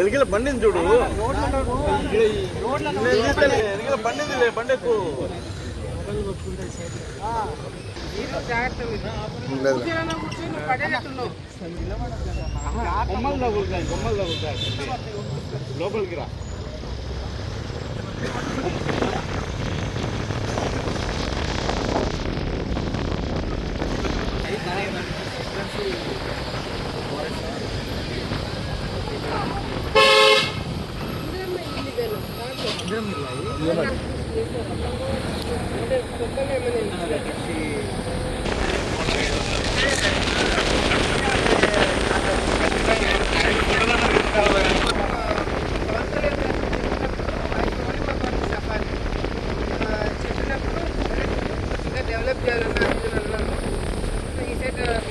ఎలిగిల బండిని చూడు, ఎలిగిల బండిది బండి ఎక్కువ లోపలికి రా. డెవలప్ చేయాలన్నా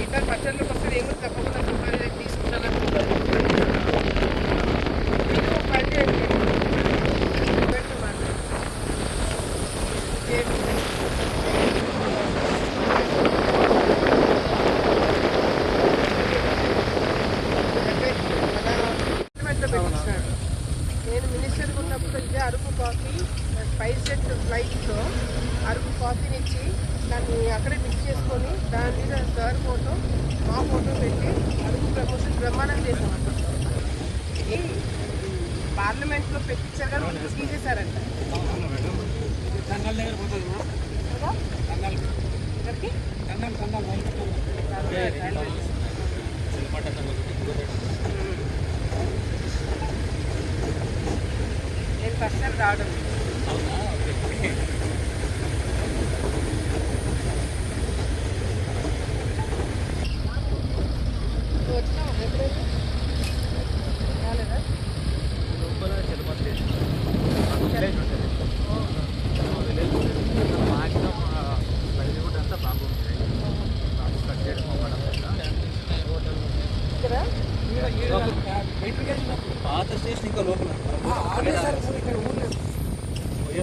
ఈసారి పచ్చళ్ళకి వస్తే ఏమో తప్పకుండా సఫారీ తీసుకుంటాను. పని చేయండి. నేను మినిస్టర్గా ఉన్నప్పుడు ఇదే అరకు కాఫీ స్పైసెడ్ ఫ్లైట్లో అరకు కాఫీని ఇచ్చి దాన్ని అక్కడే మిక్స్ చేసుకొని దాని మీద సార్ ఫోటో మా ఫోటో పెట్టి అరకు ప్రమోషన్ బ్రహ్మాండం చేసామంట. పార్లమెంట్లో పెట్టించారు కానీ తీసేశారంట. నేను ఫస్ట్ టైం రావడం. పాత స్టేషన్ ఇంకా లోపల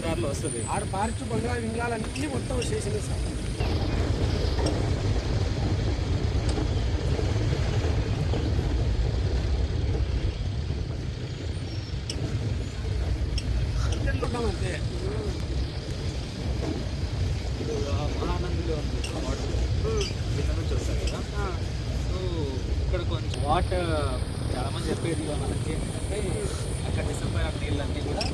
దారిలో వస్తుంది. ఆడ పార్చు బంగాళ వింగాలన్నీ మొత్తం స్టేషన్ సార్. అంతే మహానందిలో కింద నుంచి వస్తుంది కదా. సో ఇక్కడ కొంచెం వాటర్ చాలా మంది చెప్పేది మనకి ఏంటంటే అక్కడ డిసెంబర్ నీళ్ళన్నీ కూడా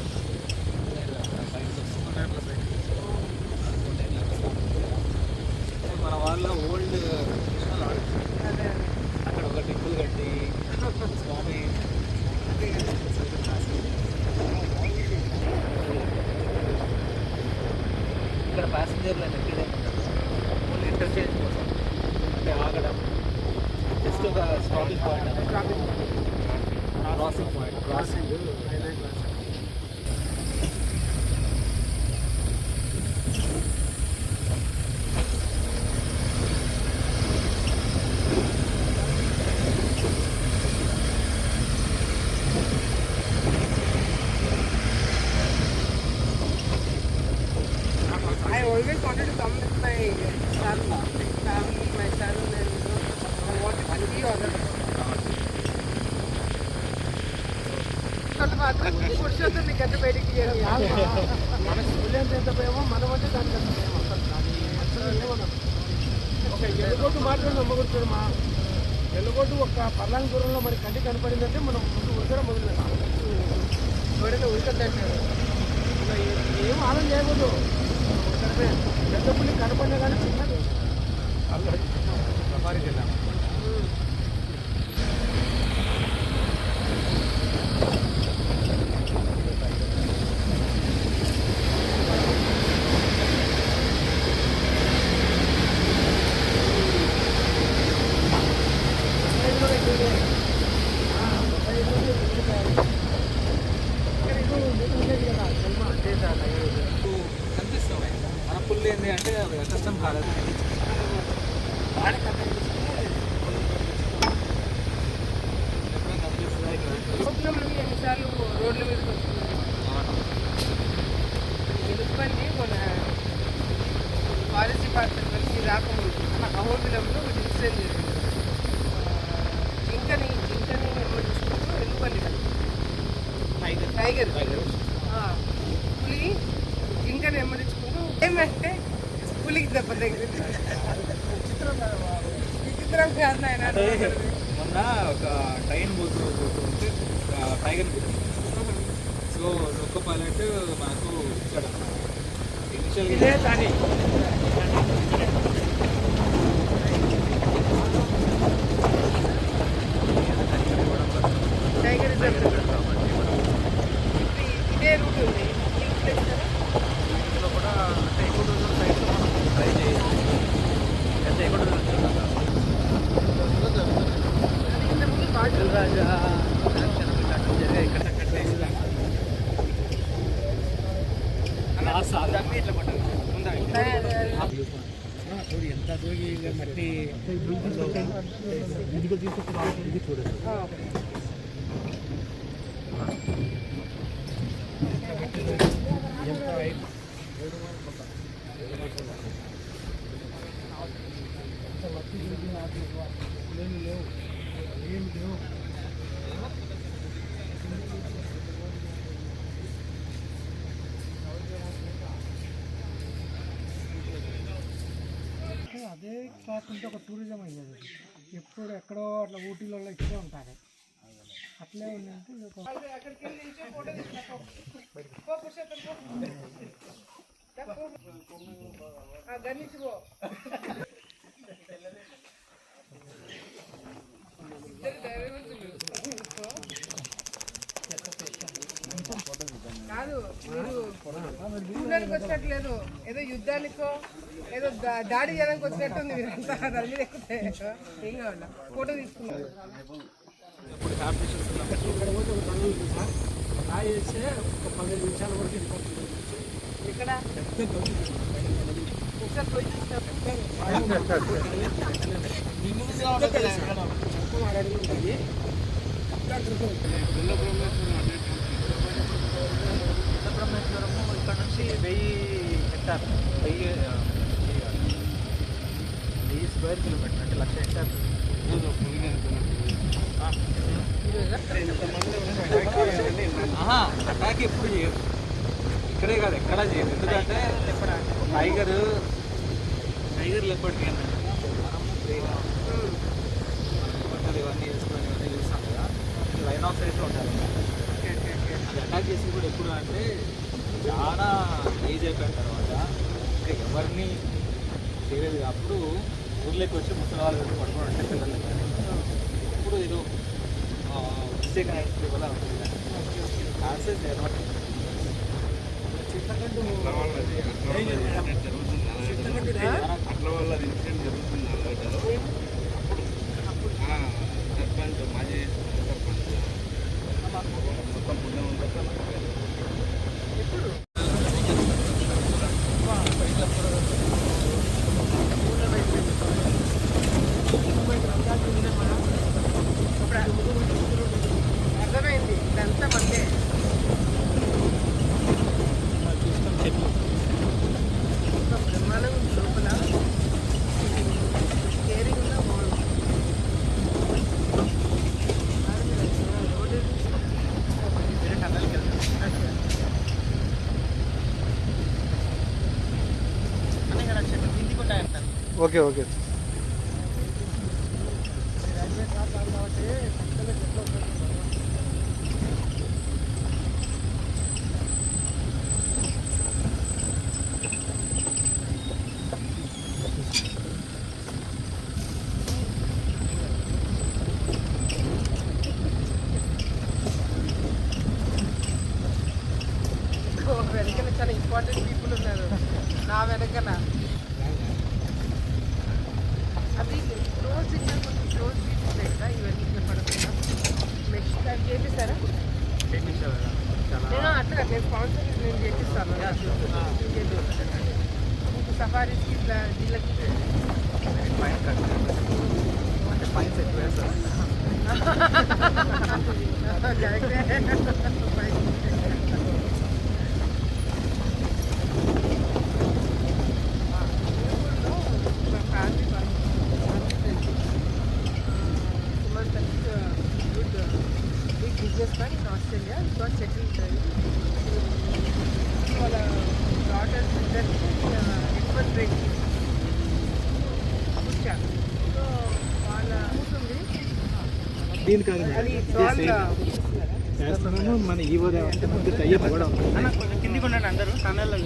మన వాళ్ళ ఓల్డ్ అక్కడ ఒక టెంపుల్ కట్టి స్వామి ఇక్కడ ప్యాసింజర్లు ఎక్కడే ఓన్లీ ఇంటర్చేంజ్ కోసం అంటే ఆగడం జస్ట్ ఒక stopping point, crossing point, crossing I always wanted to come with my son, family, my son, and I wanted to see all of them. మాత్రం పురుషోత్తం మీకు ఎంత బయటికి మన స్కూల్ ఎంత పోయామో మనం అంటే దానికి ఎంత పోయాము. అసలు ఏమన్నా ఒక ఎల్లుగొట్టు మాత్రం నమ్మకూడదు. మా ఎల్లుగొట్టు ఒక పర్లాంగ్ దూరంలో మరి కంటి కనపడిందంటే మనం ముందు ఉడకడం మొదలు పెట్టాలి. ఎవరైనా ఉడకంటే ఏం ఆనందం చేయకూడదు. పెద్ద పుల్లి కనపడినా కానీ చిన్నది సఫారీకి వెళ్ళాము. అహోబిలంలో ఒక ఇన్సిడెంట్ జరిగింది. జింకని ఎమ్మడించుకుంటూ ఎలుగుబంటి కదా టైగర్ పులి జింకని ఎమ్మడించుకుంటూ ఏమంటే పులికి దెబ్బ తగిలింది. విచిత్రం కాదు ఆయన. మొన్న ఒక ట్రైన్ పోతుంటే టైగర్ సో ఒక్క పైలట్ మనకు ఇచ్చాడు ఇనిషియల్గా కానీ టైగర్ ఇదే రూట్ ఉంది. ఇంట్లో కూడా అంటే ఎక్కువ సైడ్లో మనం ట్రై చేయాలి అయితే ఎక్కువ ఇంతకుముందు బాగా రాజా జరిగే ఇక్కడ ఇట్లా పట్టాలి ఎంత దూగి మట్టి చూడండి. అదే కాకుండా ఒక టూరిజం అయ్యేది. ఎప్పుడు ఎక్కడో అట్లా ఊటీలలో ఇక్కడే ఉంటారు. అట్లే ఉందంటే అక్కడికి వెళ్ళి నిల్చో ఫోటో తీసుకో. గణించుకో కాదు మీరు చూడడానికి వచ్చినట్లేదు, ఏదో యుద్ధానికో ఏదో దాడి చేయడానికి వచ్చినట్టు ఉంది. మీరంతా దాని మీద ఎక్కితే ఏం కావాలా ఫోటో తీసుకున్నారు. ఇక్కడ పోతే ఒక పనులు ఉంది సార్. రాయి వేస్తే ఒక 15 నిమిషాల వరకు ఇక్కడ ఒకసారి పోయి చూస్తాం. బ్రహ్మేశ్వరము ఇక్కడ నుంచి 1000 హెక్టార్ 1000 స్క్వేర్ కిలోమీటర్ అంటే 1,00,000 హెక్టార్. అటాక్ ఎప్పుడు చేయదు, ఇక్కడే కాదు ఎక్కడా చేయదు. ఎందుకంటే టైగర్ ఎప్పటికీ బట్టలు ఇవన్నీ వేసుకొని ఇవన్నీ చూస్తాం కదా, లైన్ ఆఫ్ సైట్లో ఉంటారు. అది అటాక్ చేసి కూడా ఎప్పుడు అంటే చాలా ఏజ్ అయిపోయిన తర్వాత ఇంకా ఎవరిని చేయలేదు. అప్పుడు ఊర్లోకి వచ్చి ముసలి వాళ్ళు పడుకుని అంటే పిల్లలు అప్పుడు ఏదో మిస్టేక్ అయ్యే వల్ల ఆన్సర్స్ అనమాట. అట్ల వల్ల ఇన్సిడెంట్ జరుగుతుంది సర్పంచ్ మాజీ సర్పంచ్ మొత్తం పుణ్యం అర్థమైంది, ఇదంతా మందే. బ్రహ్మాండం లోపల కేరింగ్ ఉన్న బాగుంది. ఓకే ఓకే వెనకన చాలా ఇంపార్టెంట్ పీపుల్ ఉన్నారు నా వెనకన. అది క్లోజ్ సిగ్నల్ కొంచెం క్లోజ్ ఉంటాయి కదా, ఇవన్నీ పడకుండా మెష్ చేపిస్తారా? నేను అట్లా నేను స్పాన్సర్ నేను చేపిస్తాను. మీకు సఫారీస్కి ఇట్లా వీళ్ళకి ఫైన్ కట్ అంటే ఫైన్స్ ఎక్కువ వేస్తారు. Family Australia, got settled. వాళ్ళ డాటర్స్ ఇద్దరికి F1 బ్రేక్ వచ్చారు. సో వాళ్ళ కూతుంది దీని కాదు అది చాలా చేస్తున్నాము. మన ఈ అంటే ముందు టైప్ కూడా కిందికి ఉండండి అందరూ టన్నెల్లో.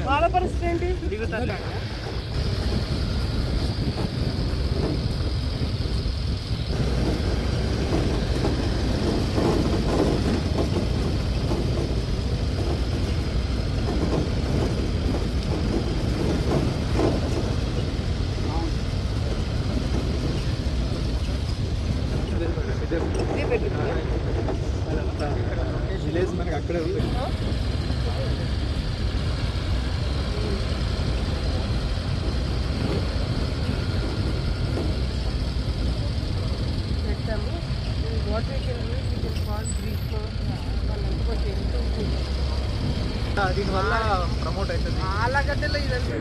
వాళ్ళ పరిస్థితి ఏంటి? దిగుతారు. ఇదే పెట్టుకున్నా విలేజ్ మనకి అక్కడే ఉంది. పెట్టాము. వాటర్ కాల్ బ్రీఫ్ వాళ్ళంతా కొంచెం ఎంత ఉంటుంది దీనివల్ల ప్రమోట్ అవుతుంది. ఆలగడ్డలో ఇదంతా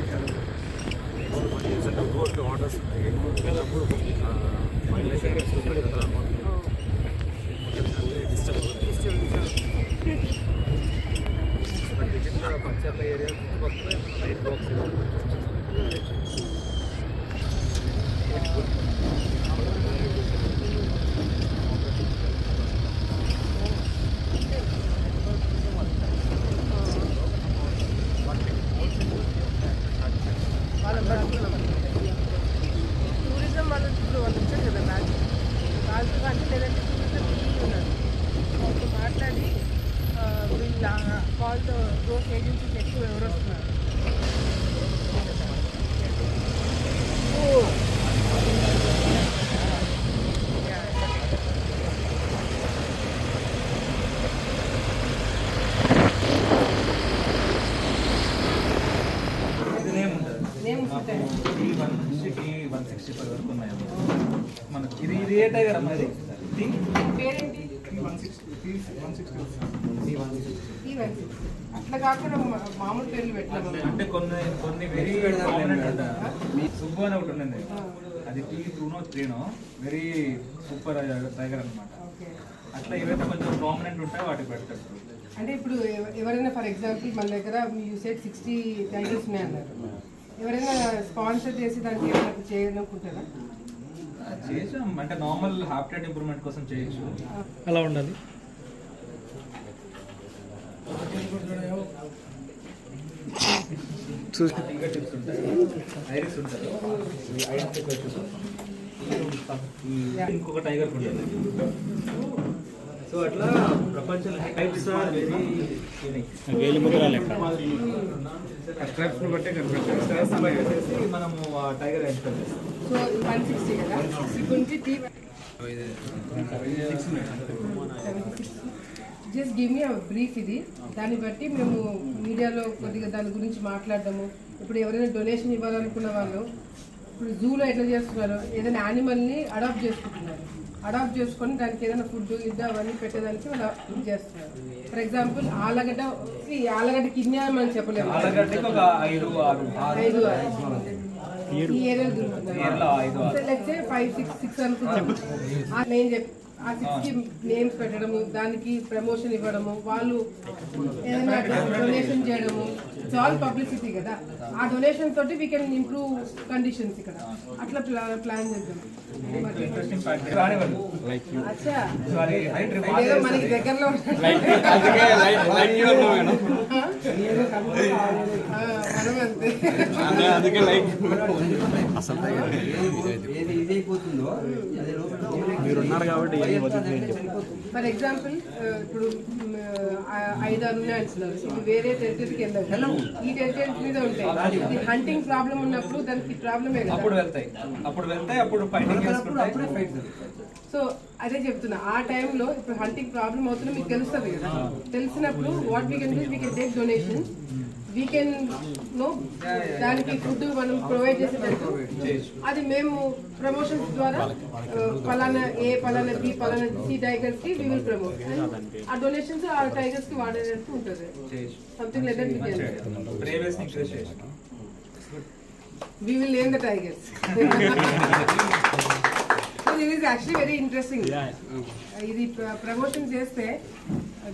panchayat area light box tourism వాళ్ళు ఇప్పుడు వాళ్ళు వచ్చారు కదా రాజు అంటే లేదంటే టూరిజం ఉన్నారు. వాళ్ళతో మాట్లాడి వీళ్ళ కాల్తో రోడ్ ఏజెన్సీస్ ఎక్కువ ఎవరు వస్తున్నారు. నేమ్స్ ఉంటాయి. T160 వరకు ఉన్నాయి మనకి. ఇది ఏ టైగర్ అమ్మా? ఇది పేరేంటి? అట్లా కాకుండా మామూలు పేర్లు పెట్టాము. అంటే కొన్ని వెరీ ప్రామినెంట్ ఉంటాయి. సుబ్బు అని ఒకటి ఉండండి, అది T2నో 3నో వెరీ సూపర్ టైగర్ అనమాట. అట్లా ఏవైతే కొంచెం ప్రామినెంట్ ఉంటాయో వాటికి పెడతారు. అంటే ఇప్పుడు ఎవరైనా ఫర్ ఎగ్జాంపుల్ మన దగ్గర యూ సెడ్ 60 టైగర్స్ ఉన్నాయన్నారు. ఎవరైనా స్పాన్సర్ చేసి దానికి ఏమైనా చేయాలనుకుంటారా? చేసాం అంటే నార్మల్ హాబిటాట్ ఇంప్రూవ్మెంట్ కోసం చేయొచ్చు. అలా ఉండాలి. ఫింగర్ టిప్స్ ఉంటాయి, ఐరిస్ ఉంటుంది, ఇంకొక టైగర్ ఉంటుంది. సో అట్లా ప్రపంచంలో types are very unique. Stripes ని బట్టి కనిపెట్టేసి మనము ఆ టైగర్ ఎంటర్ చేస్తాం. సో 160 కదా, ఇప్పుడు నుంచి జస్ట్ గివ్ మీ బ్రీఫ్. ఇది దాన్ని బట్టి మేము మీడియాలో కొద్దిగా దాని గురించి మాట్లాడదాము. ఇప్పుడు ఎవరైనా డొనేషన్ ఇవ్వాలనుకున్న వాళ్ళు ఇప్పుడు జూలో ఎట్లా చేస్తున్నారు, ఏదైనా యానిమల్ని అడాప్ట్ చేసుకుంటున్నారు. అడాప్ట్ చేసుకొని దానికి ఏదైనా ఫుడ్ గిడ్డ అవన్నీ పెట్టేదానికి వాళ్ళు చేస్తున్నారు. ఫర్ ఎగ్జాంపుల్ ఆలగడ్డ కిడ్నీ అని మనం చెప్పలేము. ఆలగడ్డకి ఒక 5, 6 ఈ ఏరియాలో దొరుకుతుంది. లెట్స్ సే 5, 6 అనుకుంటాం. నేను చెప్పి ఆ 6కి నేమ్స్ పెట్టడము, దానికి ప్రమోషన్ ఇవ్వడము, వాళ్ళు ఏదైనా డొనేషన్ చేయడము, ఇట్స్ ఆల్ పబ్లిసిటీ కదా. ఆ డొనేషన్ తోటి వీ కెన్ ఇంప్రూవ్ కండిషన్స్ ఇక్కడ. అట్లా ప్లాన్ చేద్దాం. అచ్చా ఏదో మనకి దగ్గరలో మనం అంతే. మీరున్నారు కాబట్టి ఫర్ ఎగ్జాంపుల్ ఇప్పుడు 5-6 ఉన్నాయి అంటున్నారు. ఇప్పుడు వేరే టెరిటరీకి వెళ్ళవు, ఈ టెరిటరీస్ మీద ఉంటాయి. ఇది హంటింగ్ ప్రాబ్లం ఉన్నప్పుడు దానికి ప్రాబ్లమే కదా. అప్పుడు వెళ్తాయి అప్పుడు ఫైటింగ్ చేసుకుంటాయి. సో అదే చెప్తున్నా, ఆ టైంలో ఇప్పుడు హంటింగ్ ప్రాబ్లం అవుతున్నా మీకు తెలుస్తుంది కదా. తెలిసినప్పుడు what we can do, we can take donation we can know దానికి ఫుడ్ మనం ప్రొవైడ్ చేసేటట్టు అది మేము ప్రమోషన్స్ ద్వారా పలానా ఏ పలానా బి పలానా సి టైగర్స్ కి వి విల్ ప్రమోట్ ఆ డొనేషన్స్ ఆ టైగర్స్ కి వాడేటట్టు ఉంటుంది something like that we will name the tigers. So this is actually very interesting. ఇది ప్రమోషన్ చేస్తే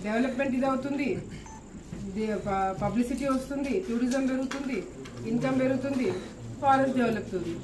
డెవలప్మెంట్ ఇది అవుతుంది, పబ్లిసిటీ వస్తుంది, టూరిజం పెరుగుతుంది, ఇన్కమ్ పెరుగుతుంది, ఫారెస్ట్ డెవలప్ అవుతుంది.